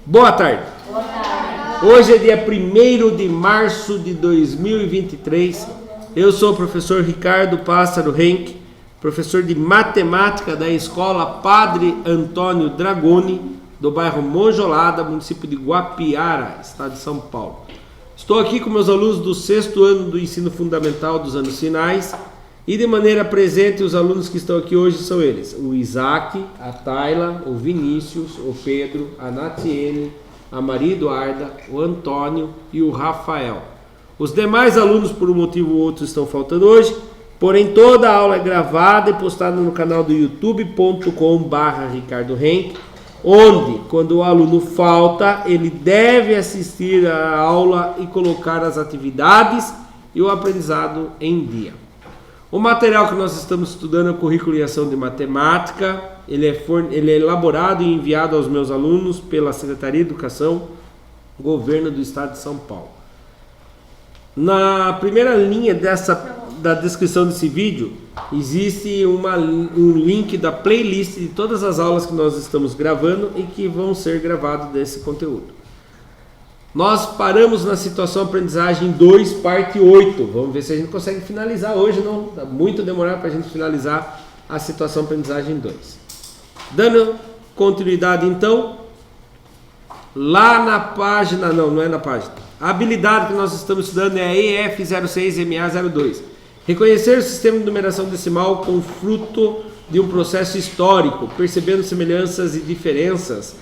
Boa tarde. Boa tarde. Hoje é dia 1º de março de 2023. Eu sou o professor Ricardo Pássaro Henck, professor de matemática da Escola Padre Antônio Dragoni, do bairro Monjolada, município de Guapiara, estado de São Paulo. Estou aqui com meus alunos do 6º ano do ensino fundamental dos anos finais e de maneira presente os alunos que estão aqui hoje são eles: o Isaac, a Tayla, o Vinícius, o Pedro, a Natiene, a Maria Eduarda, o Antônio e o Rafael. Os demais alunos, por um motivo ou outro, estão faltando hoje, porém toda a aula é gravada e postada no canal do youtube.com/Ricardo Henck, onde, quando o aluno falta, ele deve assistir a aula e colocar as atividades e o aprendizado em dia. O material que nós estamos estudando é o currículo em ação de matemática. Ele é elaborado e enviado aos meus alunos pela Secretaria de Educação, Governo do Estado de São Paulo. Na primeira linha da descrição desse vídeo, existe um link da playlist de todas as aulas que nós estamos gravando e que vão ser gravadas desse conteúdo. Nós paramos na situação aprendizagem 2, parte 8. Vamos ver se a gente consegue finalizar hoje. Não está muito demorado para a gente finalizar a situação aprendizagem 2. Dando continuidade então, lá na página, não é na página. A habilidade que nós estamos estudando é a EF06MA02. Reconhecer o sistema de numeração decimal como fruto de um processo histórico, percebendo semelhanças e diferenças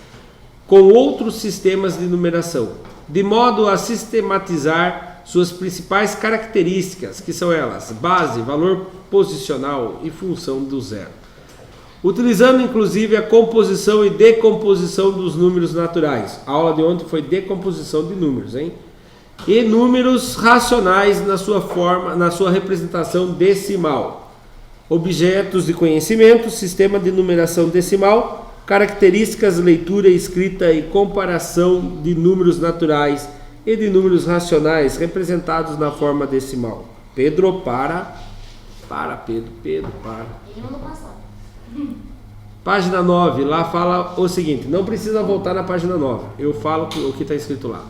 com outros sistemas de numeração, de modo a sistematizar suas principais características, que são elas: base, valor posicional e função do zero. Utilizando inclusive a composição e decomposição dos números naturais. A aula de ontem foi decomposição de números, hein? E números racionais na sua forma, na sua representação decimal. Objetos de conhecimento, sistema de numeração decimal, características, leitura, escrita e comparação de números naturais e de números racionais representados na forma decimal. Pedro, para, Pedro, para. Ele mandou passar. Página 9, lá fala o seguinte, não precisa voltar na página 9, eu falo o que está escrito lá.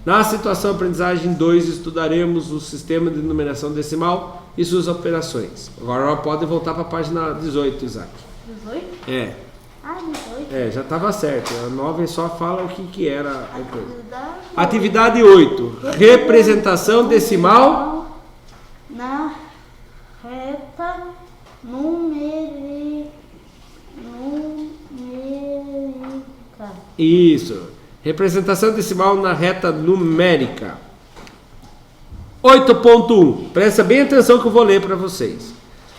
Na situação aprendizagem 2, estudaremos o sistema de numeração decimal e suas operações. Agora pode voltar para a página 18, Isaac. 18? É. Ah, 18. É, já estava certo. A 9 só fala o que era a coisa. Atividade 8. Representação decimal na reta numérica. Isso. Representação decimal na reta numérica. 8.1. Presta bem atenção que eu vou ler para vocês.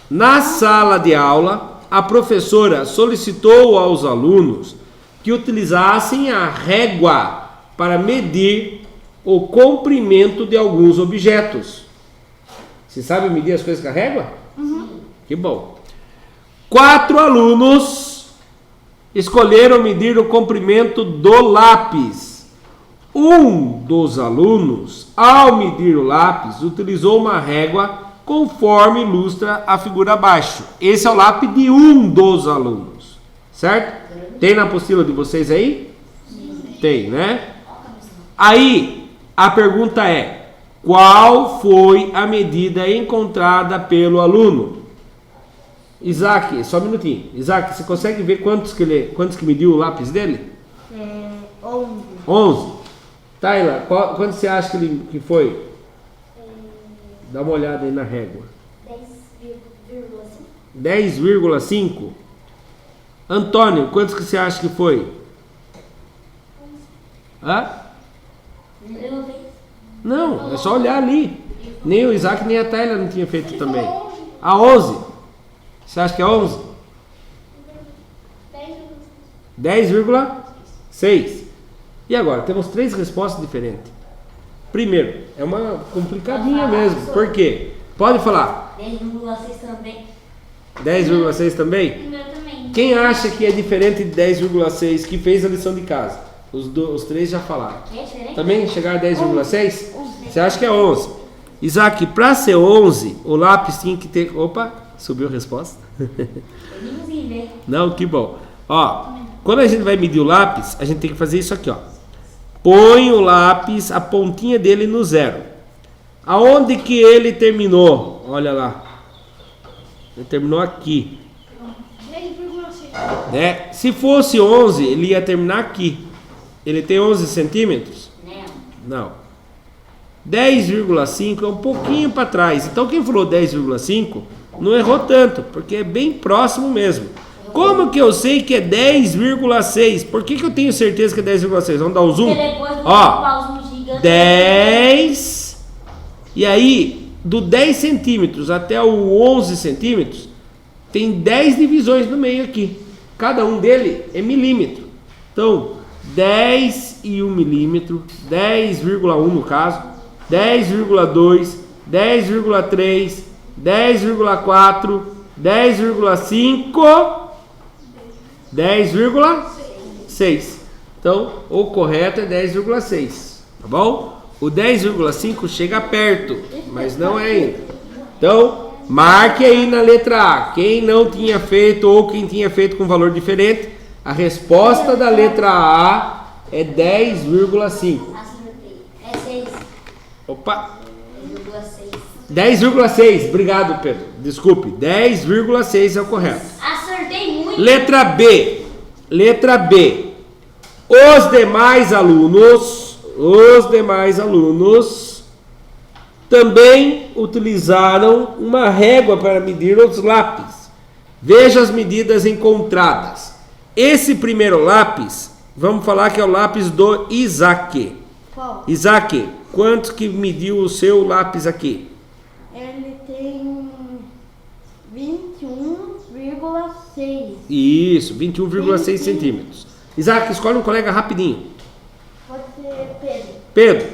Na sala de aula, a professora solicitou aos alunos que utilizassem a régua para medir o comprimento de alguns objetos. Você sabe medir as coisas com a régua? Uhum. Que bom. 4 alunos escolheram medir o comprimento do lápis. Um dos alunos, ao medir o lápis, utilizou uma régua conforme ilustra a figura abaixo. Esse é o lápis de um dos alunos, certo? Tem na apostila de vocês aí? Sim. Tem, né? Aí, a pergunta é: qual foi a medida encontrada pelo aluno? Isaac, só um minutinho. Isaac, você consegue ver quantos que mediu o lápis dele? 11. 11. Tayla, quanto você acha que foi? Dá uma olhada aí na régua. 10,5. 10,5? Antônio, quantos que você acha que foi? 11. Hã? Não, é só olhar ali. Nem o Isaac nem a Tayla não tinha feito também. A 11. Você acha que é 11? 10,6. E agora? Temos 3 respostas diferentes. Primeiro, é uma complicadinha mesmo. Por quê? Pode falar. 10,6 também. 10,6 também? Meu também. Quem acha que é diferente de 10,6 que fez a lição de casa? Os 3 já falaram. É diferente? Também chegar a 10,6? Você acha que é 11? Isaac, para ser 11, o lápis tinha que ter... Opa, subiu a resposta. Não, Não, que bom. Ó, Quando a gente vai medir o lápis, a gente tem que fazer isso aqui, ó. Põe o lápis, a pontinha dele no zero. Aonde que ele terminou? Olha lá. Ele terminou aqui. 10,6. Né? Se fosse 11, ele ia terminar aqui. Ele tem 11 centímetros? Não. 10,5 é um pouquinho para trás. Então quem falou 10,5 não errou tanto, porque é bem próximo mesmo. Como que eu sei que é 10,6? Por que eu tenho certeza que é 10,6? Vamos dar um zoom? Ó, 10. E aí, do 10 centímetros até o 11 centímetros, tem 10 divisões no meio aqui. Cada um dele é milímetro. Então, 10 e 1 milímetro, 10,1 no caso, 10,2, 10,3, 10,4, 10,5, 10,6. Então, o correto é 10,6, tá bom? O 10,5 chega perto, mas não é ainda. Então, marque aí na letra A. Quem não tinha feito ou quem tinha feito com valor diferente, a resposta da letra A é 10,5. É 6. Opa! 10,6. 10,6. Obrigado, Pedro. Desculpe. 10,6 é o correto. Acertei muito. Letra B. Letra B. Os demais alunos também utilizaram uma régua para medir os lápis. Veja as medidas encontradas. Esse primeiro lápis, vamos falar que é o lápis do Isaac. Qual? Isaac, quanto que mediu o seu lápis aqui? Ele tem 21,6. Isso, 21,6 centímetros. Isaac, escolhe um colega rapidinho. Pode ser Pedro. Pedro,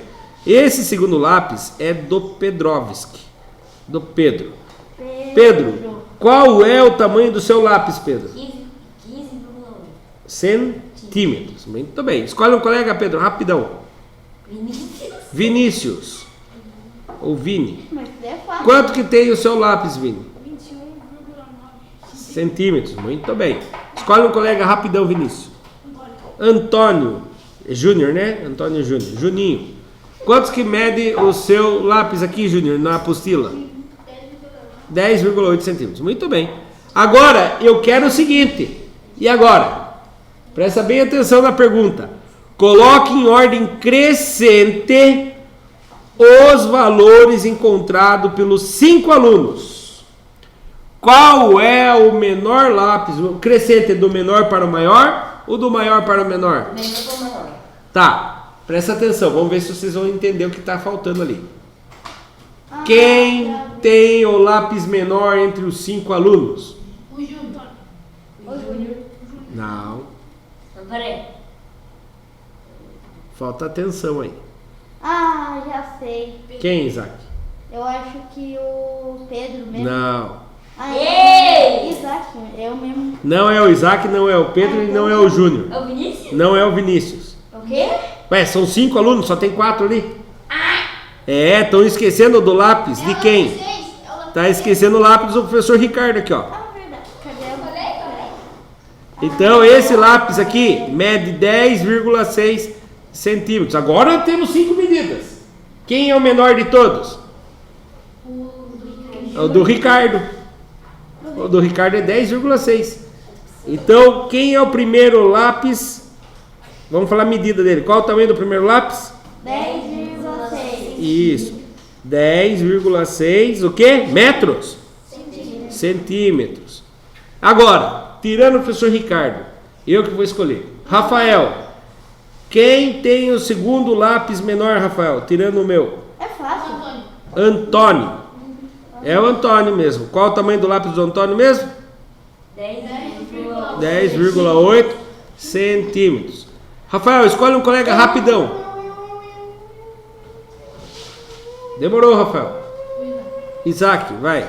esse segundo lápis é do Pedrovski. Do Pedro. Pedro, qual é o tamanho do seu lápis, Pedro? 15,1. Centímetros. Muito bem. Escolhe um colega, Pedro, rapidão. Vinícius. Ou Vini. Mas é fácil. Quanto que tem o seu lápis, Vini? 21,9. Centímetros. Muito bem. Escolhe um colega rapidão, Vinícius. Antônio. É Júnior, né? Antônio Júnior. Juninho. Quantos que mede o seu lápis aqui, Júnior, na apostila? 10,8 centímetros. Muito bem. Agora, eu quero o seguinte. E agora? Presta bem atenção na pergunta. Coloque em ordem crescente os valores encontrados pelos 5 alunos. Qual é o menor lápis? O crescente é do menor para o maior ou do maior para o menor? Menor ou maior? Tá, presta atenção. Vamos ver se vocês vão entender o que está faltando ali. Quem tem o lápis menor entre os 5 alunos? O Júnior. O Júnior. Não. Então, peraí. Falta atenção aí. Ah, já sei. Quem, Isaac? Eu acho que o Pedro mesmo. Não. Ah, é Isaac, eu mesmo. Não é o Isaac, não é o Pedro e não é o Júnior. É o Vinícius? Não é o Vinícius. O quê? Ué, são 5 alunos, só tem 4 ali. É, estão esquecendo do lápis de quem? Tá esquecendo o lápis do professor Ricardo aqui, ó. Ah, verdade. Cadê o Então, esse lápis aqui mede 10,6 centímetros. Agora temos 5 medidas. Quem é o menor de todos? É o do Ricardo. O do Ricardo é 10,6. Então, quem é o primeiro lápis? Vamos falar a medida dele. Qual o tamanho do primeiro lápis? 10,6. Isso. 10,6 o quê? Metros? Centímetros. Agora, tirando o professor Ricardo, eu que vou escolher. Rafael, quem tem o segundo lápis menor, Rafael? Tirando o meu. É fácil. Antônio. É o Antônio mesmo. Qual o tamanho do lápis do Antônio mesmo? 10,8 centímetros. Rafael, escolhe um colega rapidão. Demorou, Rafael. Isaac, vai.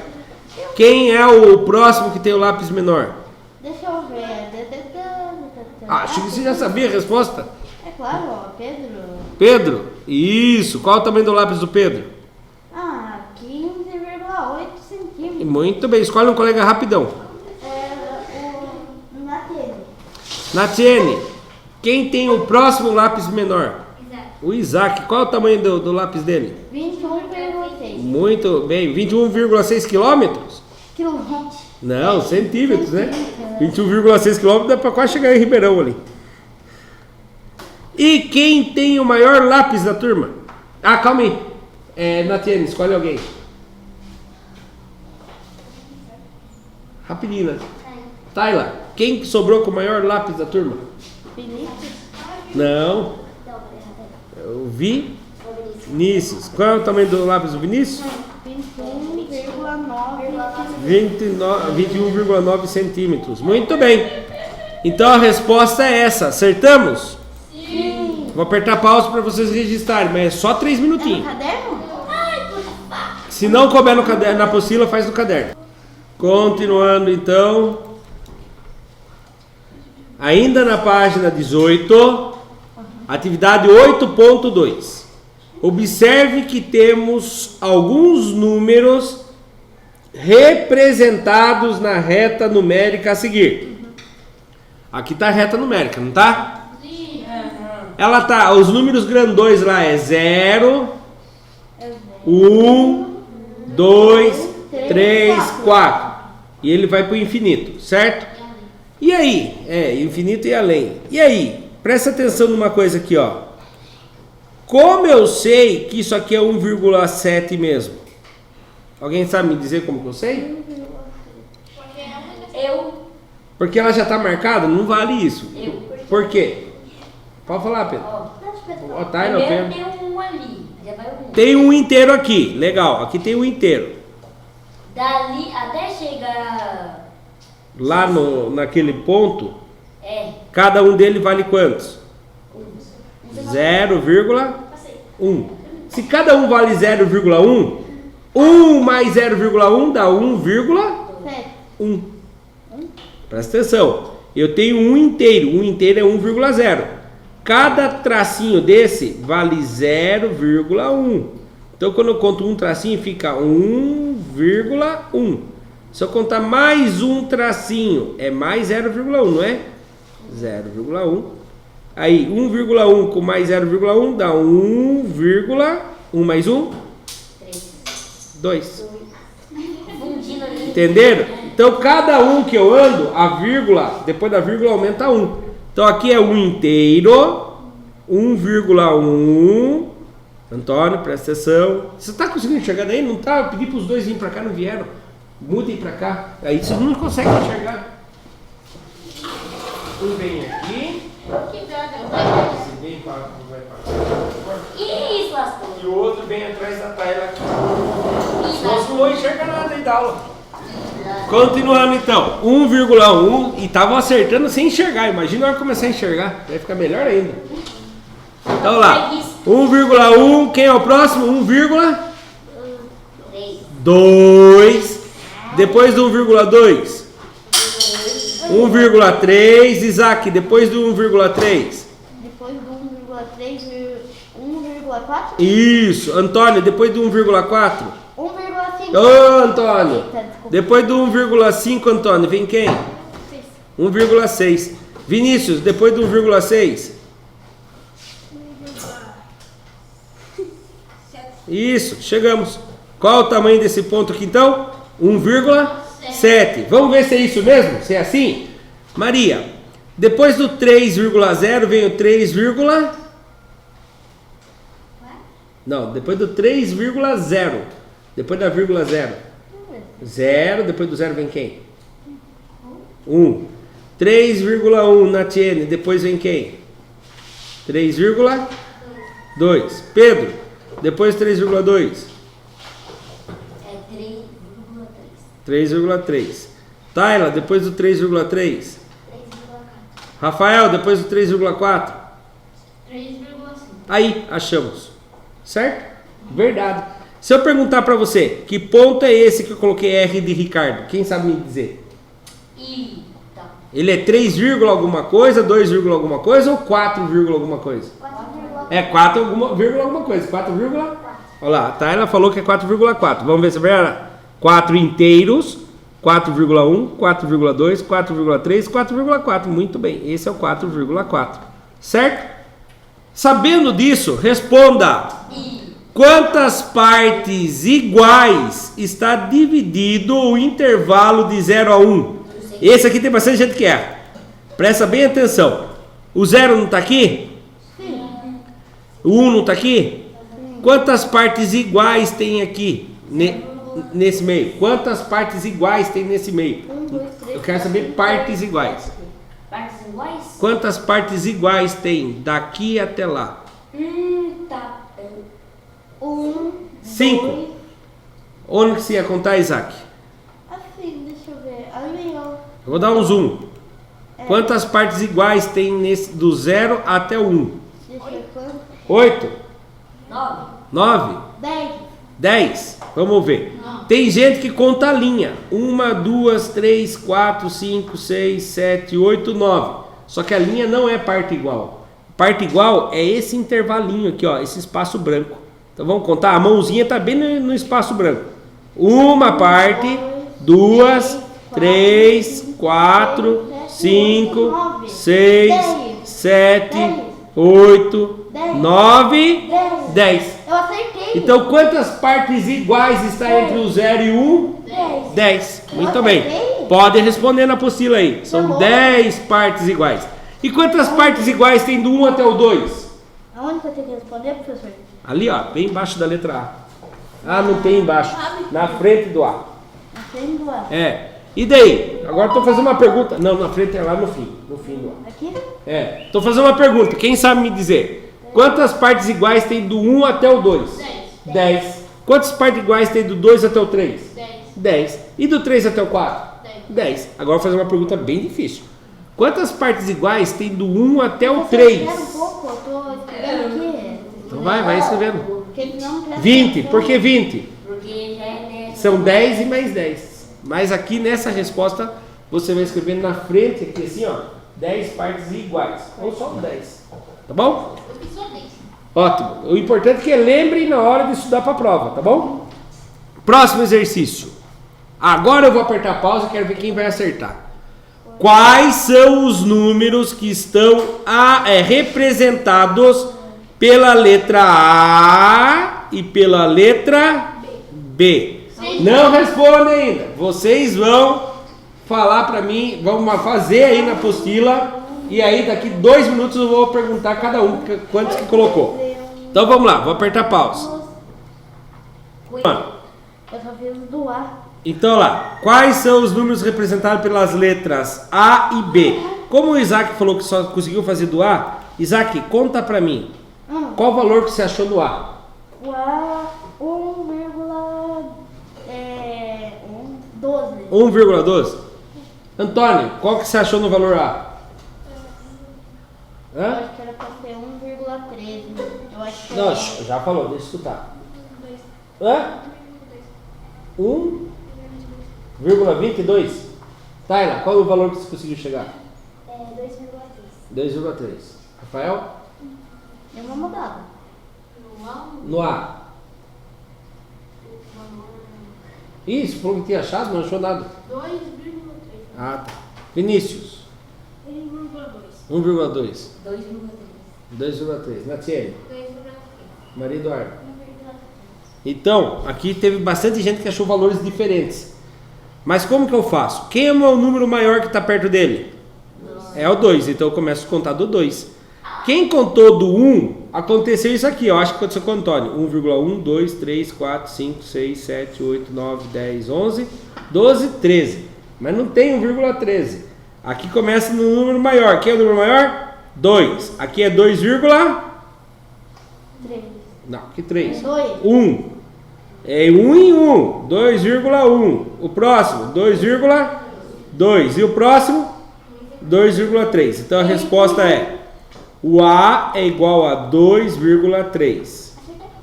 Quem é o próximo que tem o lápis menor? Deixa eu ver. Acho que você já sabia a resposta. É claro, ó, Pedro. Pedro? Isso. Qual o tamanho do lápis do Pedro? Ah, 15,8 centímetros. Muito bem. Escolhe um colega rapidão. É o Matheus. Natiene, quem tem o próximo lápis menor? Exato. O Isaac. Qual é o tamanho do lápis dele? 21,6 Muito bem. 21,6 quilômetros? quilômetros. Não, centímetros, né? 21,6 quilômetros dá pra quase chegar em Ribeirão ali. E quem tem o maior lápis da turma? Ah, calma aí. Natiene, escolhe alguém. Rapidinho, né? Tayla, quem sobrou com o maior lápis da turma? Vinícius. Não. O Vinícius. Qual é o tamanho do lápis do Vinícius? 21,9 centímetros. Muito bem. Então a resposta é essa. Acertamos? Sim. Vou apertar pausa para vocês registrarem, mas é só 3 É no minutinhos. caderno? Se não couber no caderno, na apostila, faz no caderno. Continuando então. Ainda na página 18, atividade 8.2. Observe que temos alguns números representados na reta numérica a seguir. Aqui está a reta numérica, não está? Sim. Ela tá, os números grandões lá é 0, 1, 2, 3, 4. E ele vai para o infinito, certo? E aí? Infinito e além. E aí? Presta atenção numa coisa aqui, ó. Como eu sei que isso aqui é 1,7 mesmo? Alguém sabe me dizer como que eu sei? Eu. Porque ela já está marcada? Não vale isso. Por quê? Pode falar, Pedro. Ó, tá, não, Pedro. Tem um ali. Já vai um. Tem um inteiro aqui. Legal. Aqui tem um inteiro. Dali até chegar. Lá naquele ponto, É. cada um dele vale quantos? 0,1. Se cada um vale 0,1, 1 mais 0,1 dá 1,1. Presta atenção. Eu tenho um inteiro. Um inteiro é 1,0. Cada tracinho desse vale 0,1. Então, quando eu conto um tracinho, fica 1,1. Se eu contar mais um tracinho, é mais 0,1, não é? 0,1. Aí, 1,1 com mais 0,1 dá 1 mais 1? 2. Entenderam? Então, cada um que eu ando, a vírgula, depois da vírgula aumenta 1. Então, aqui é 1 inteiro, 1,1. Antônio, presta atenção. Você está conseguindo enxergar daí? Não tá? Eu pedi para os dois virem para cá, não vieram. Mudem para cá. Aí vocês não conseguem enxergar. Um vem aqui. Esse vem para vai para cá. Isso, lascou. E o outro vem atrás da Tayla aqui. Nós não vamos enxergar nada aí da aula. Continuando então. 1,1. E estavam acertando sem enxergar. Imagina a hora que começar a enxergar. Vai ficar melhor ainda. Então lá. 1,1. Quem é o próximo? 1,2. Depois do 1,2. 1,3. Isaac, depois do 1,3. Depois do 1,3, 1,4. Isso. Antônio, depois do 1,4. 1,5. Ô, Antônio. Eita, desculpa. Depois do 1,5, Antônio, vem quem? 1,6. Vinícius, depois do 1,6. Isso, chegamos. Qual o tamanho desse ponto aqui então? 1,7. Vamos ver se é isso mesmo? Se é assim? Maria, depois do 3,0 vem o 3, não, depois do 3,0. Depois da vírgula 0. 0, depois do 0 vem quem? 1. 3,1 Natiene, depois vem quem? 3,2. Pedro, depois 3,2. É 3,3. 3,3. Tayla, depois do 3,3. 3,4. Rafael, depois do 3,4. 3,5. Aí, achamos. Certo? Verdade. Se eu perguntar pra você, que ponto é esse que eu coloquei R de Ricardo? Quem sabe me dizer? E tá. Ele é 3, alguma coisa, 2, alguma coisa ou 4, alguma coisa? 4,4. É 4, alguma coisa. 4, olha lá, a Tayla falou que é 4,4. Vamos ver se é verdade. 4 inteiros, 4,1, 4,2, 4,3, 4,4. Muito bem, esse é o 4,4. Certo? Sabendo disso, responda. Quantas partes iguais está dividido o intervalo de 0 a 1? Esse aqui tem bastante gente que erra. Presta bem atenção. O 0 não está aqui? Sim. O 1 não está aqui? Quantas partes iguais tem aqui? Nesse meio? Quantas partes iguais tem nesse meio? 1, 2, 3. Eu quero saber partes iguais. Partes iguais? Quantas partes iguais tem daqui até lá? Tá. 1, 5. Onde que você ia contar, Isaac? Assim, deixa eu ver. Ali, ó. Eu vou dar um zoom. Quantas partes iguais tem do 0 até o 1? Deixa eu ver quanto. 8? 9. 9? 10. 10? Vamos ver. Tem gente que conta a linha. 1, 2, 3, 4, 5, 6, 7, 8, 9. Só que a linha não é parte igual. Parte igual é esse intervalinho aqui, ó, esse espaço branco. Então vamos contar. A mãozinha está bem no espaço branco. Uma parte, 2, 3, 4, 5, 6, 7, 8, 9, 10. Eu acertei. Então quantas partes iguais está entre o 0 e o 1? 10. Muito bem. Pode responder na apostila aí. São 10 partes iguais. E quantas partes iguais tem do 1 até o 2? Aonde que eu tenho que responder, professor? Ali, ó, bem embaixo da letra A. Ah, não tem embaixo. Na frente do A. Na frente do A. É. E daí? Agora estou fazendo uma pergunta. Não, na frente é lá no fim. No fim do A. Aqui? É. Estou fazendo uma pergunta. Quem sabe me dizer? Quantas partes iguais tem do 1 até o 2? 10. Quantas partes iguais tem do 2 até o 3? 10. E do 3 até o 4? 10. Agora vou fazer uma pergunta bem difícil. Quantas partes iguais tem do 1 até o 3? Espera um pouco, eu tô escrevendo aqui. Então vai escrevendo. Porque senão presta 20. atenção. Por que 20? Porque já é nessa. São 10 e mais 10. Mas aqui nessa resposta você vai escrever na frente aqui assim, ó, 10 partes iguais. Ou só 10. Tá bom? Eu fiz só 10. Ótimo. O importante é que lembre na hora de estudar para a prova, tá bom? Próximo exercício. Agora eu vou apertar a pausa e quero ver quem vai acertar. Quais são os números que estão representados pela letra A e pela letra B? Não responde ainda. Vocês vão falar para mim, vão fazer aí na apostila. E aí daqui 2 minutos eu vou perguntar a cada um quantos que colocou. Então vamos lá, vou apertar pausa. Eu só fiz do A. Então lá, quais são os números representados pelas letras A e B? Como o Isaac falou que só conseguiu fazer do A, Isaac, conta pra mim. Qual o valor que você achou no A? O A, 1,12. 1,12? Antônio, qual que você achou no valor A? Eu Hã? acho que era pra ser 1,13. Eu acho que Não, já falou, deixa eu escutar. Hã? 1,22? Taila, qual é o valor que você conseguiu chegar? 2,3. 2,3. Rafael? Deu uma mudada. No A. Isso, falou que tinha achado, não achou nada. 2,3. Ah, tá. Vinícius? 1,2. 1,2. 2,3. 2,3. Natiele? 2,3. Maria Eduarda? Então, aqui teve bastante gente que achou valores diferentes. Mas como que eu faço? Quem é o meu número maior que está perto dele? É o 2, então eu começo a contar do 2. Quem contou do 1, aconteceu isso aqui, eu acho que aconteceu com o Antônio. 1,1, 2, 3, 4, 5, 6, 7, 8, 9, 10, 11, 12, 13. Mas não tem 1,13. Aqui começa no número maior. Quem é o número maior? 2. Aqui é 2, 3. não, aqui 3. 2. 1. É 1 em 1. 2,1. O próximo, 2,2. E o próximo, 2,3. Então a resposta é: o A é igual a 2,3.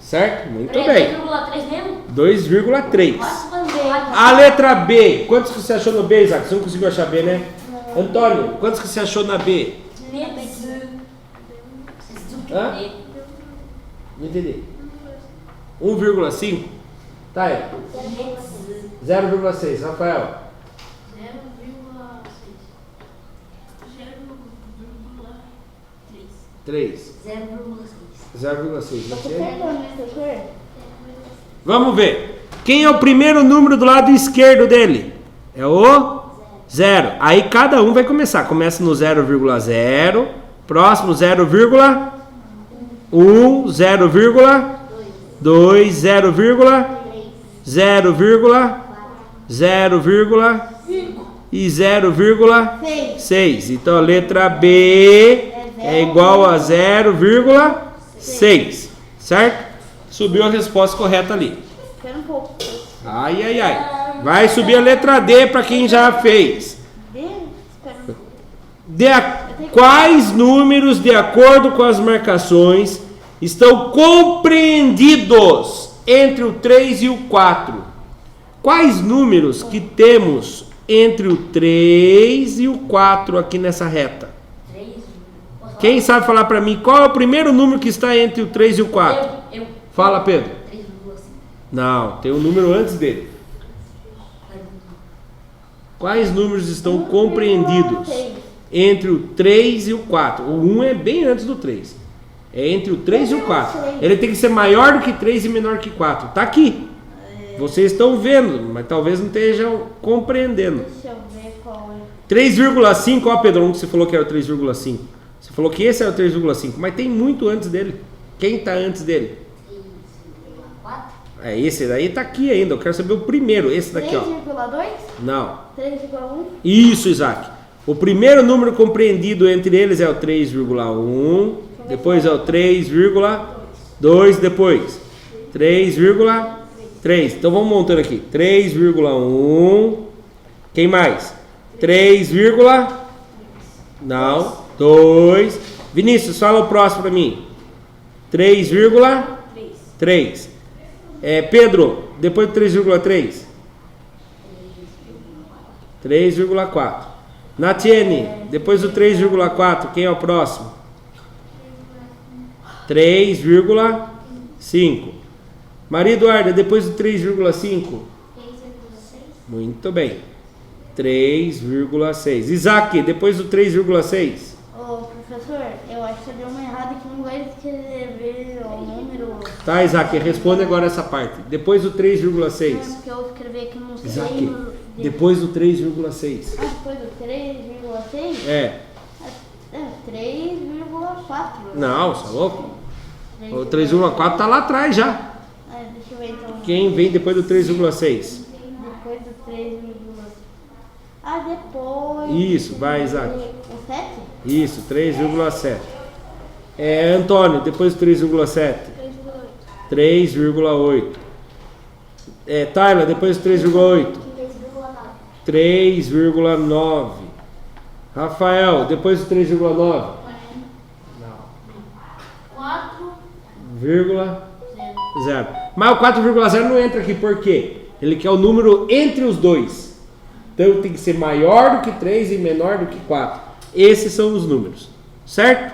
Certo? Muito bem. 2,3 mesmo? 2,3. Quanto A letra B. Quantos que você achou no B, Isaac? Você não conseguiu achar B, né? Antônio, quantos que você achou na B? Hã? Não entendi. 1,5? Tá aí. 0,6. Rafael. 3. 0,6. Professor, Vamos ver. Quem é o primeiro número do lado esquerdo dele? É o 0. Aí cada um vai começar. Começa no 0,0. Próximo 0,1. 0,2. 0, 0, 0, e 0,6. Então a letra B é igual a 0,6. Certo? Subiu a resposta correta ali. Espera um pouco. Ai, ai, ai. Vai subir a letra D para quem já fez. Quais números, de acordo com as marcações, estão compreendidos entre o 3 e o 4? Quais números que temos entre o 3 e o 4 aqui nessa reta? Quem sabe falar para mim qual é o primeiro número que está entre o 3 e o 4? Eu. Fala, Pedro. 3,5. Não, tem um número antes dele. Quais números estão compreendidos entre o 3 e o 4? O 1 é bem antes do 3. É entre o 3 e o 4. Ele tem que ser maior do que 3 e menor que 4. Tá aqui. Vocês estão vendo, mas talvez não estejam compreendendo. Deixa eu ver qual é. 3,5, ó, Pedro, um que você falou que era o 3,5. Você falou que esse era o 3,5, mas tem muito antes dele. Quem está antes dele? 3,4. Esse daí tá aqui ainda. Eu quero saber o primeiro, esse daqui, ó. 3,2? Não. 3,1? Isso, Isaac. O primeiro número compreendido entre eles é o 3,1. Depois é o 3,2. Depois 3,3. Então vamos montando aqui. 3,1. Quem mais? 3, não. 2. Vinícius, fala o próximo para mim. 3,3. Pedro, depois do 3,3. 3,4. Natiene, depois do 3,4, quem é o próximo? 3,5. Maria Eduarda, depois do 3,5. 3,6. Muito bem. 3,6. Isaac, depois do 3,6. Ô, professor, eu acho que deu uma errada que não vai escrever o número. Tá, Isaac, responde agora essa parte. Depois do 3,6. Porque eu escrevi aqui no Isaac, depois do 3,6. Depois do 3,6? É. 3,4. Não, você é louco? O 3,4 tá lá atrás já. Deixa eu ver então. Quem vem depois do 3,6? Depois do 3,6. Depois. Isso, vai, Isaac. O 7? Isso, 3,7. Antônio, depois do 3,7. 3,8. Tyler, depois do 3,8. 3,9. Rafael, depois do 3,9. 4,0. Mas o 4,0 não entra aqui, por quê? Ele quer o número entre os dois. Então tem que ser maior do que 3 e menor do que 4. Esses são os números. Certo?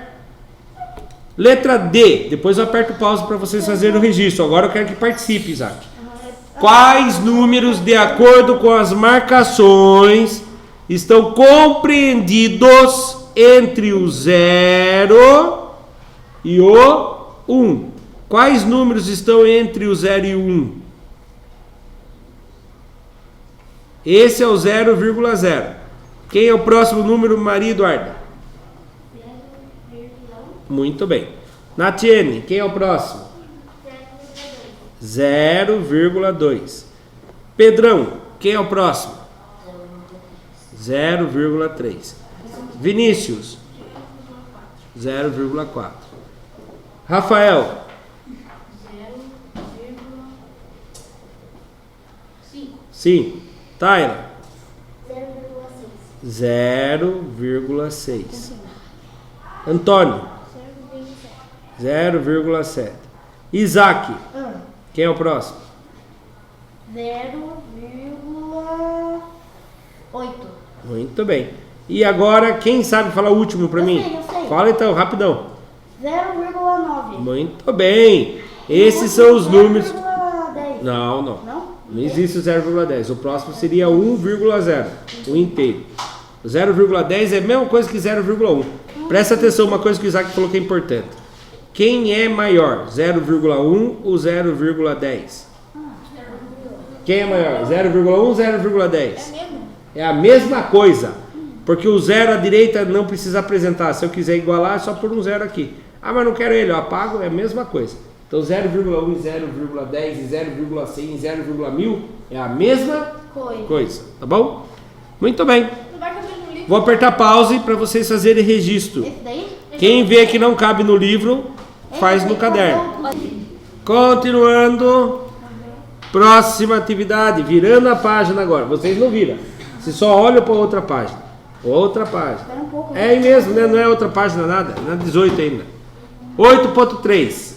Letra D. Depois eu aperto pause para vocês fazerem o registro. Agora eu quero que participe, Isaac. Quais números, de acordo com as marcações, estão compreendidos entre o 0 e o 1? Quais números estão entre o 0 e o 1? Esse é o 0,0. Quem é o próximo número, Maria Eduarda? 0,1. Muito bem. Natiene, quem é o próximo? 0,2. Pedrão, quem é o próximo? 0,3. Vinícius, 0,4. Rafael, 5. Tyler, 0,6. Antônio, 0,7. Isaac, quem é o próximo? 0,8. Muito bem. E agora, quem sabe falar o último para mim? Eu sei. Fala então, rapidão. 0,9. Muito bem. Esses são os números. 0,10. Não. Não? Não existe o 0,10. O próximo seria 1,0, o inteiro. O 0,10 é a mesma coisa que 0,1. Presta atenção, uma coisa que o Isaac falou que é importante. Quem é maior, 0,1 ou 0,10? Quem é maior, 0,1 ou 0,10? É a mesma coisa. Porque o 0 à direita não precisa apresentar. Se eu quiser igualar, é só pôr um 0 aqui. Ah, mas não quero ele, eu apago, é a mesma coisa. Então 0,1, 0,10, 0,100, 0,1000 é a mesma coisa. Tá bom? Muito bem. Vou apertar pause para vocês fazerem registro. Esse daí? Quem vê que não cabe no livro, faz no caderno. Continuando. Próxima atividade. Virando a página agora. Vocês não viram. Vocês só olham para outra página. Outra página. Espera um pouco. É aí mesmo, né? Não é outra página nada. Na 18 ainda. 8.3.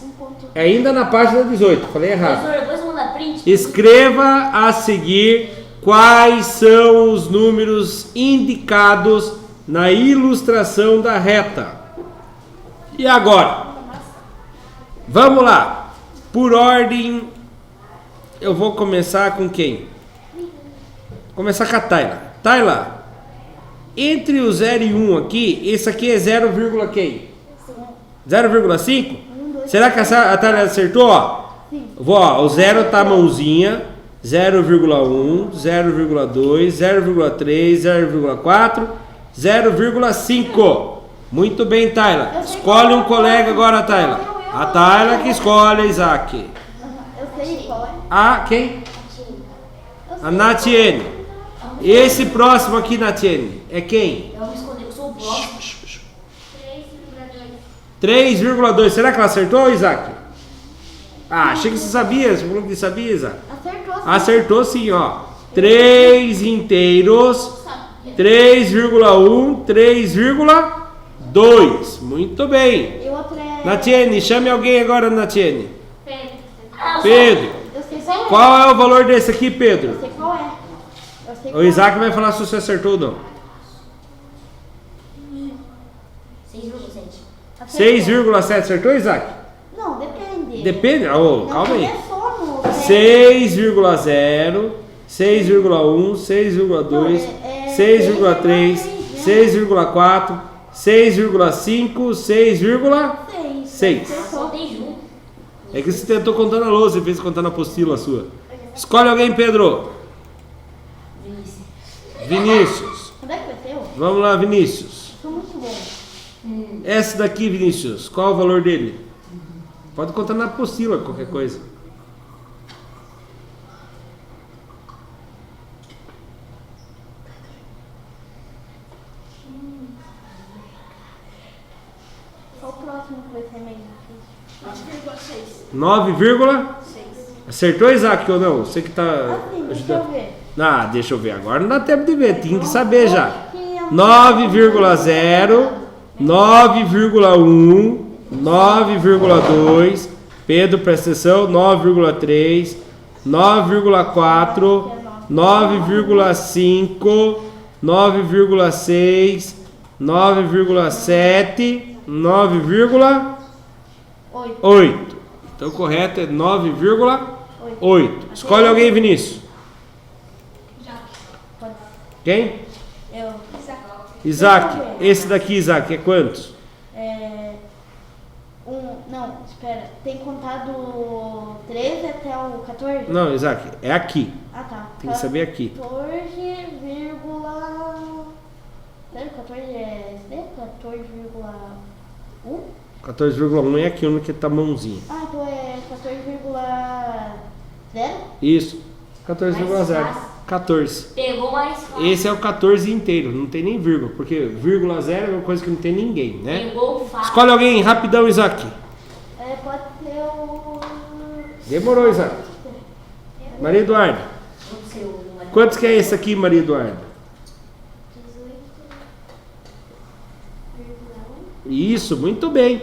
É ainda na página 18. Falei errado. Professor, depois manda print. Escreva a seguir quais são os números indicados na ilustração da reta. E agora? Vamos lá. Por ordem, eu vou começar com quem? Começar com a Tayla. Tayla, entre o 0 e 1 aqui, esse aqui é 0, quem? 0,5? Será que a Tayla acertou? Ó? Ó, o 0 tá a mãozinha. 0,1, 0,2, 0,3, 0,4, 0,5. Muito bem, Tayla. Escolhe um colega agora, Tayla. A Tayla que escolhe, Isaac. Eu sei qual é. A quem? A Natiene. Esse próximo aqui, Natiene, é quem? Eu vou me esconder, eu sou o próximo. 3,2. Será que ela acertou, Isaac? Ah, achei que você sabia. Você falou que sabia, Isaac. Acertou sim. Acertou sim, ó. 3 inteiros, 3,1, 3,2. Muito bem. E outra é... Natiene, chame alguém agora, Natiene. Ah, Pedro. Eu sei qual é. Qual é o valor desse aqui, Pedro? Eu sei qual é. Eu sei O qual Isaac vai falar se você acertou ou não. 6,7. 6,7. Acertou, Isaac? Não, depende. Depende. Oh, Não calma aí. começou no... 6,0, 6,1, 6,2, 6,3, 6,4, 6,5, 6,6. Só tem junto. É que você tentou contar na lousa, você fez contar na apostila sua. Escolhe alguém, Pedro. Vinícius. Quando é que vai ser eu? Vamos lá, Vinícius. Sou muito bom. Esse daqui, Vinícius, qual é o valor dele? Pode contar na apostila, qualquer coisa. Qual o próximo que vai ser meio difícil? 9,6. 9, acertou, Isaac, ou não? Você que tá Assim, deixa eu ajudando. ver. Ah, deixa eu ver. Agora não dá tempo de ver, tem que saber já. 9,0, 9,1, 9,2. Pedro, presta atenção. 9,3, 9,4, 9,5, 9,6, 9,7, 9,8. Então o correto é 9,8. Escolhe alguém, Vinícius. Quem? Eu. Isaac. Esse daqui, Isaac, é quantos? Não, espera. Tem contado 13 até o 14? Não, Isaac, é aqui. Ah, tá. Tem que saber aqui. 14, sério, 14 é esse daí? 14,1? 14,1 é aqui onde tá a mãozinha. Ah, então é 14,0? Isso. 14,0. 14. Pegou mais fácil. Esse é o 14 inteiro, não tem nem vírgula, porque vírgula zero é uma coisa que não tem ninguém, né? Pegou fácil. Escolhe alguém, rapidão, Isaac. Pode ser o... Demorou, Isaac. Maria Eduarda. Vamos ser o número. Quantos que é esse aqui, Maria Eduarda? 18,1. Isso, muito bem.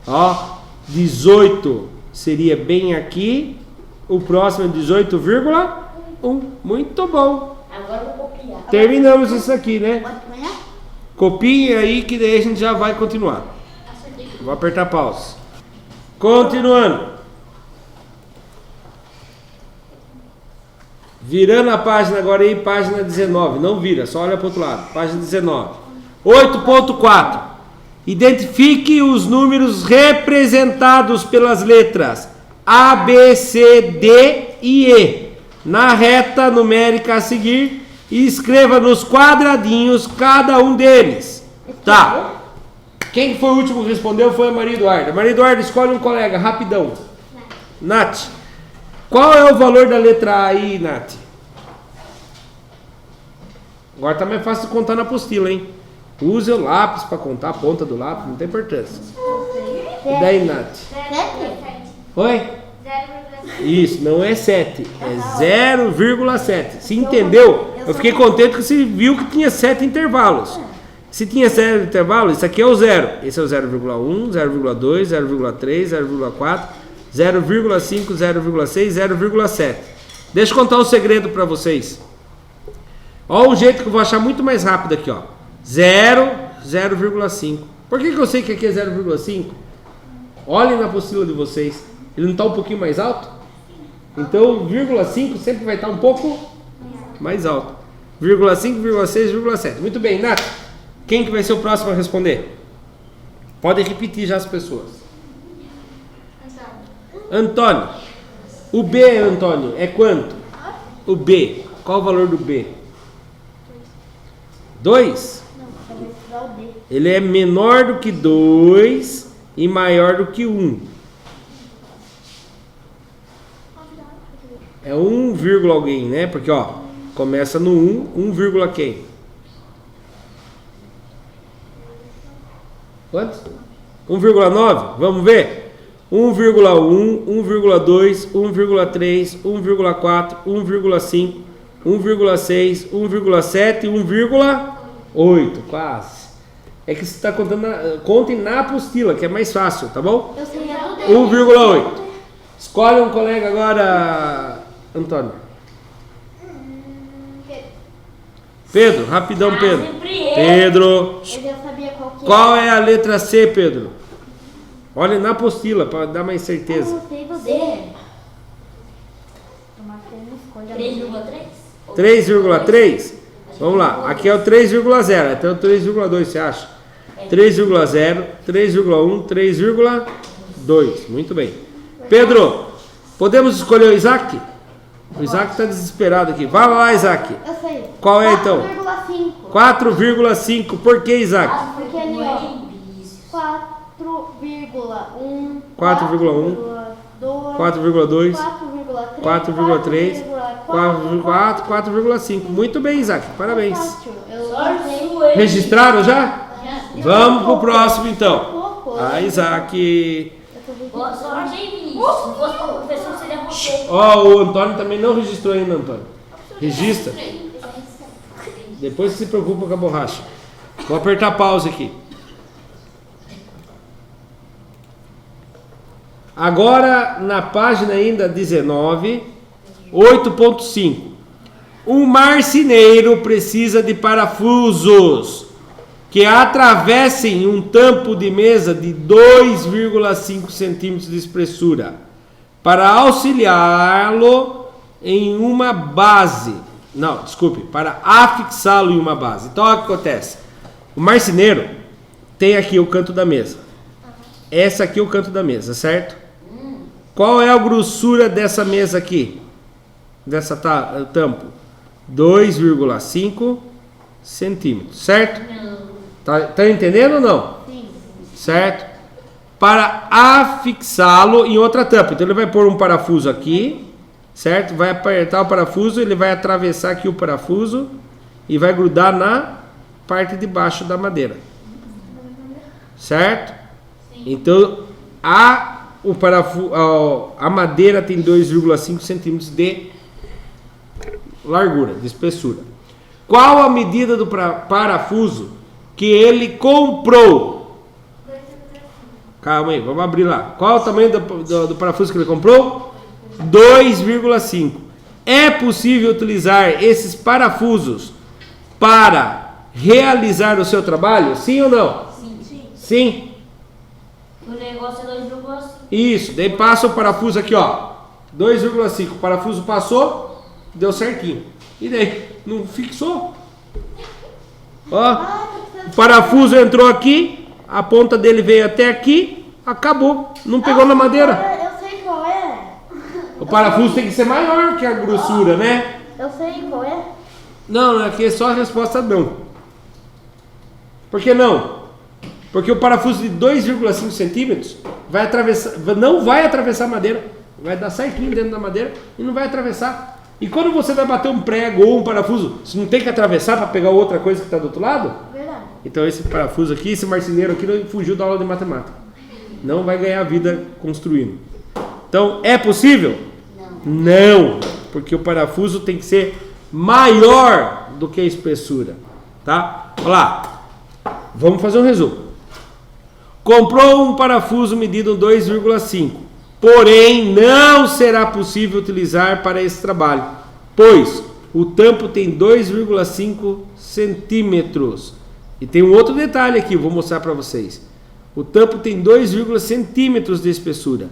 Ó, 18 seria bem aqui. O próximo é 18,1. Muito bom. Agora eu vou copiar. Terminamos isso aqui, né? Pode ganhar? Copiem aí que daí a gente já vai continuar. Acertei. Vou apertar pause. Continuando. Virando a página agora aí, página 19. Não vira, só olha para o outro lado. Página 19. 8.4. Identifique os números representados pelas letras A, B, C, D e E na reta numérica a seguir e escreva nos quadradinhos cada um deles. Tá. Quem foi o último que respondeu foi a Maria Eduarda. Maria Eduarda, escolhe um colega, rapidão. Nath. Qual é o valor da letra A aí, Nath? Agora tá mais fácil de contar na apostila, hein? Use o lápis para contar a ponta do lápis, não tem importância. E daí, Nath? 7? Oi? Isso, não é 7, é 0,7. Se entendeu? Eu fiquei contente que você viu que tinha 7 intervalos. Se tinha 7 intervalos, isso aqui é o 0. Esse é o 0,1, 0,2, 0,3, 0,4, 0,5, 0,6, 0,7. Deixa eu contar um segredo para vocês. Olha o jeito que eu vou achar muito mais rápido aqui, ó. 0, 0,5. Por que eu sei que aqui é 0,5? Olhem na apostila de vocês. Ele não está um pouquinho mais alto? Então, 0,5 sempre vai estar um pouco mais alto. 0,5, 0,6, 0,7. Muito bem, Nath. Quem que vai ser o próximo a responder? Podem repetir já as pessoas. Antônio. O B, Antônio, é quanto? O B. Qual o valor do B? 2? Ele é menor do que 2 e maior do que 1. É 1, alguém, né? Porque, ó, começa no 1, 1, quem? Quantos? 1,9? Vamos ver? 1,1, 1,2, 1,3, 1,4, 1,5, 1,6, 1,7, 1,8. Quase. É que você está contando, contem na apostila, que é mais fácil, tá bom? Eu sei a do 1,8. Escolhe um colega agora, Antônio. Pedro, rapidão, Pedro. Pedro. Eu já sabia qual que Qual é a letra C, Pedro? Olha na apostila para dar mais certeza. Eu sei do D. 3,3? 3,3? Vamos lá. Aqui é o 3,0. Então 3,2 você acha? 3,0, 3,1, 3,2. Muito bem. Pedro, podemos escolher o Isaac? O Isaac está desesperado aqui. Vai lá, Isaac. Eu sei. Qual é então? 4,5. 4,5. Por que, Isaac? Porque ali, ó. 4,1. 4,1. 4,2. 4,3. 4,4. 4,5. Muito bem, Isaac. Parabéns. Registraram já? Vamos pro próximo então. Ah, Isaac. Boa sorte, hein, Vinícius? Se fosse para o professor, seria você. Ó, o Antônio também não registrou ainda, Antônio. Registra. Depois se preocupa com a borracha. Vou apertar pause aqui. Agora, na página ainda 19, 8.5. Um marceneiro precisa de parafusos que atravessem um tampo de mesa de 2,5 centímetros de espessura para auxiliá-lo em uma base. Não, desculpe, para afixá-lo em uma base. Então, olha o que acontece. O marceneiro tem aqui o canto da mesa. Essa aqui é o canto da mesa, certo? Qual é a grossura dessa mesa aqui? Dessa tampo? 2,5 centímetros, certo? Tá entendendo ou não? Sim. Certo? Para afixá-lo em outra tampa. Então ele vai pôr um parafuso aqui, certo? Vai apertar o parafuso, ele vai atravessar aqui o parafuso e vai grudar na parte de baixo da madeira. Certo? Sim. Então a madeira tem 2,5 centímetros de largura, de espessura. Qual a medida do parafuso que ele comprou? Calma aí, vamos abrir lá. Qual o tamanho do parafuso que ele comprou? 2,5. É possível utilizar esses parafusos para realizar o seu trabalho? Sim ou não? Sim. Sim? O negócio é 2,5. Isso, daí passa o parafuso aqui, ó. 2,5. O parafuso passou, deu certinho. E daí? Não fixou? Ó, o parafuso entrou aqui, a ponta dele veio até aqui, acabou. Não pegou na madeira. Eu sei qual é. O parafuso tem que ser maior que a grossura, né? Eu sei qual é. Não, aqui é só a resposta não. Por que não? Porque o parafuso de 2,5 centímetros vai atravessar, não vai atravessar a madeira. Vai dar certinho dentro da madeira e não vai atravessar. E quando você vai bater um prego ou um parafuso, você não tem que atravessar para pegar outra coisa que está do outro lado? Verdade. Então esse parafuso aqui, esse marceneiro aqui não fugiu da aula de matemática. Não vai ganhar vida construindo. Então, é possível? Não, porque o parafuso tem que ser maior do que a espessura, tá? Olha lá, vamos fazer um resumo. Comprou um parafuso medido 2,5, porém não será possível utilizar para esse trabalho, pois o tampo tem 2,5 centímetros. E tem um outro detalhe aqui, eu vou mostrar para vocês. O tampo tem 2,5 centímetros de espessura.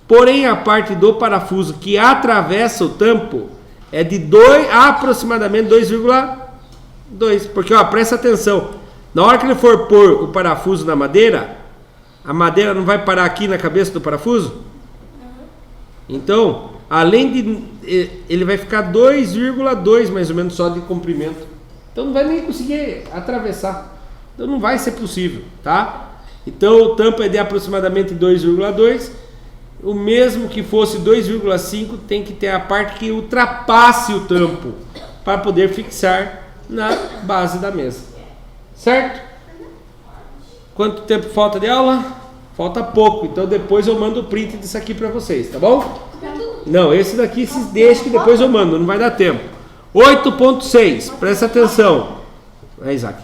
Porém, a parte do parafuso que atravessa o tampo é de aproximadamente 2,2. Porque, ó, presta atenção. Na hora que ele for pôr o parafuso na madeira, a madeira não vai parar aqui na cabeça do parafuso? Então, além de... ele vai ficar 2,2 mais ou menos só de comprimento. Então não vai nem conseguir atravessar. Então não vai ser possível, tá? Então o tampo é de aproximadamente 2,2. O mesmo que fosse 2,5 tem que ter a parte que ultrapasse o tampo para poder fixar na base da mesa. Certo? Quanto tempo falta de aula? Falta pouco, então depois eu mando o print disso aqui para vocês, tá bom? Não, esse daqui se deixa que depois eu mando, não vai dar tempo. 8.6, presta atenção. Aí, Isaac.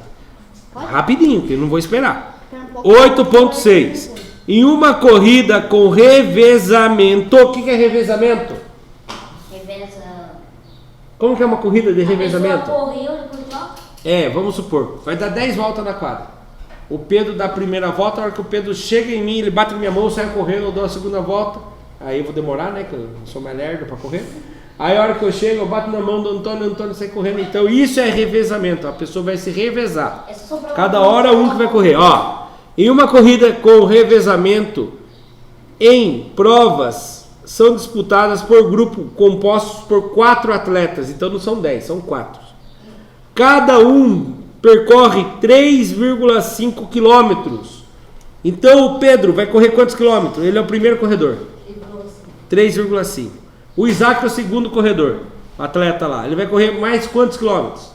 Rapidinho, que eu não vou esperar. 8.6. Em uma corrida com revezamento. O que é revezamento? Como que é uma corrida de revezamento? Vamos supor, vai dar 10 voltas na quadra. O Pedro dá a primeira volta, a hora que o Pedro chega em mim, ele bate na minha mão, sai correndo, eu dou a segunda volta. Aí eu vou demorar, né, que eu sou mais lerdo para correr. Aí a hora que eu chego, eu bato na mão do Antônio, o Antônio sai correndo. Então isso é revezamento, a pessoa vai se revezar. Cada hora um que vai correr. Ó, em uma corrida com revezamento, em provas, são disputadas por grupo compostos por 4 atletas. Então não são 10, são 4. Cada um percorre 3,5 quilômetros. Então o Pedro vai correr quantos quilômetros? Ele é o primeiro corredor. 3,5. O Isaac é o segundo corredor, o atleta lá. Ele vai correr mais quantos quilômetros?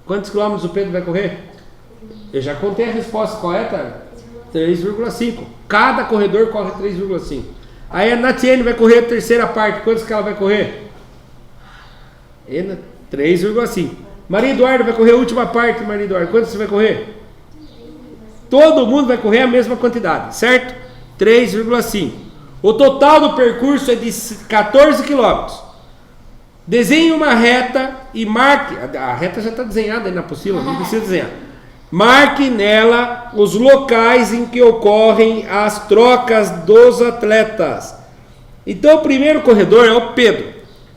Quantos quilômetros o Pedro vai correr? Eu já contei a resposta. Qual é, cara? 3,5. Cada corredor corre 3,5. Aí a Natiane vai correr a terceira parte. Quantos que ela vai correr? 3,5. Maria Eduarda vai correr a última parte. Maria Eduarda, quantos você vai correr? Todo mundo vai correr a mesma quantidade, certo? 3,5. O total do percurso é de 14 quilômetros. Desenhe uma reta e marque. A reta já está desenhada aí na apostila, não precisa desenhar. Marque nela os locais em que ocorrem as trocas dos atletas. Então o primeiro corredor é o Pedro.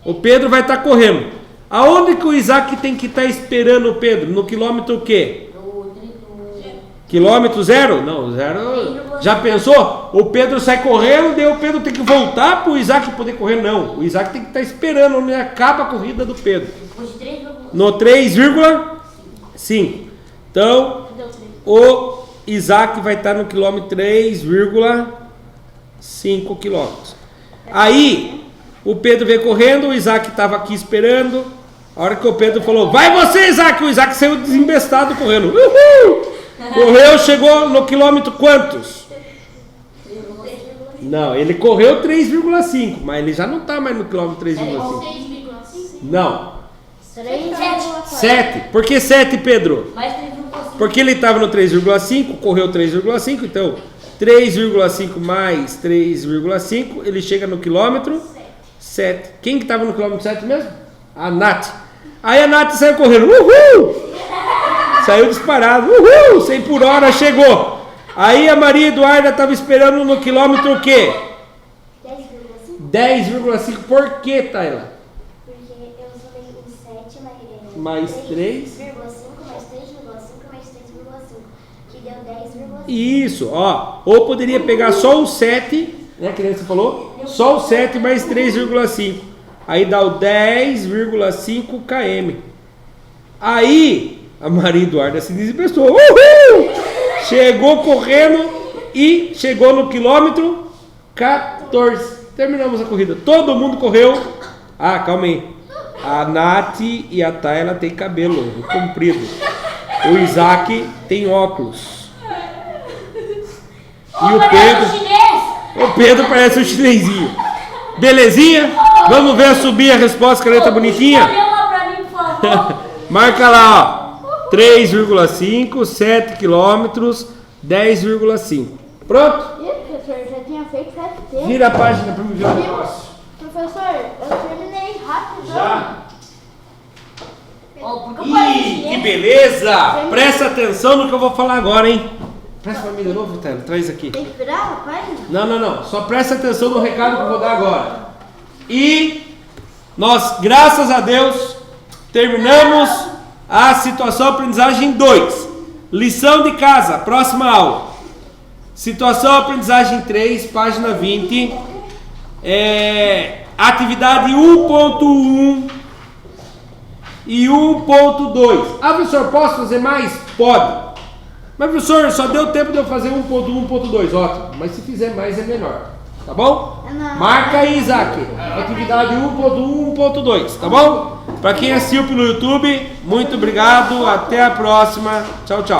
O Pedro vai estar correndo. Aonde que o Isaac tem que estar esperando o Pedro? No quilômetro o quê? Quilômetro 0? Não, 0. Já pensou? O Pedro sai correndo, daí o Pedro tem que voltar para o Isaac poder correr. Não, o Isaac tem que estar esperando onde acaba a corrida do Pedro. No 3,5. Então, o Isaac vai estar no quilômetro 3,5 quilômetros. Aí, o Pedro veio correndo, o Isaac estava aqui esperando. A hora que o Pedro falou, vai você, Isaac! O Isaac saiu desembestado correndo. Uhul! Correu, chegou no quilômetro quantos? Não, ele correu 3,5, mas ele já não está mais no quilômetro 3,5. Não. 7. Por que 7, Pedro? Porque ele estava no 3,5, correu 3,5, então 3,5 mais 3,5, ele chega no quilômetro 7. Quem que estava no quilômetro 7 mesmo? A Nath. Aí a Nath saiu correndo, uhul! Saiu disparado, uhul! 100 por hora, chegou. Aí a Maria Eduarda estava esperando no quilômetro o quê? 10,5. Por que, Tayla? Porque eu somei o 7 Mais 3. 3,5 mais 3,5 mais 3,5. Que deu 10,5. Isso, ó. Ou poderia pegar só o 7, né? Que nem você falou. Só o 7 mais 3,5. Aí dá o 10,5 km. Aí a Maria Eduarda se desinvestou. Uhul! Chegou correndo e chegou no quilômetro 14. Terminamos a corrida. Todo mundo correu. Ah, calma aí. A Nath e a Tayla têm cabelo comprido. O Isaac tem óculos. E o Pedro. O Pedro parece um chinesinho. Belezinha? Vamos ver subir a resposta, caneta bonitinha? Olha lá pra mim, por favor. Marca lá, ó. 3,5, 7 quilômetros, 10,5. Pronto? Ih, professor, eu já tinha feito 7 tempos. Vira a página para me ver o negócio. Professor, eu terminei rápido. Já? Ó, porque eu parei Ih, que de beleza! Presta atenção no que eu vou falar agora, hein? Presta pra mim de novo, Telo. Traz aqui. Tem que virar a página? Não. Só presta atenção no recado que eu vou dar agora. E nós, graças a Deus, terminamos a situação aprendizagem 2. Lição de casa, próxima aula. Situação aprendizagem 3, página 20. Atividade 1.1 e 1.2. Ah, professor, posso fazer mais? Pode. Mas, professor, só deu tempo de eu fazer 1.1, 1.2. Ótimo. Mas se fizer mais é melhor. Tá bom? Não. Marca aí, Isaac. Atividade 1.1, 1.2. Tá bom? Para quem assistiu pelo YouTube, muito obrigado. Até a próxima. Tchau, tchau.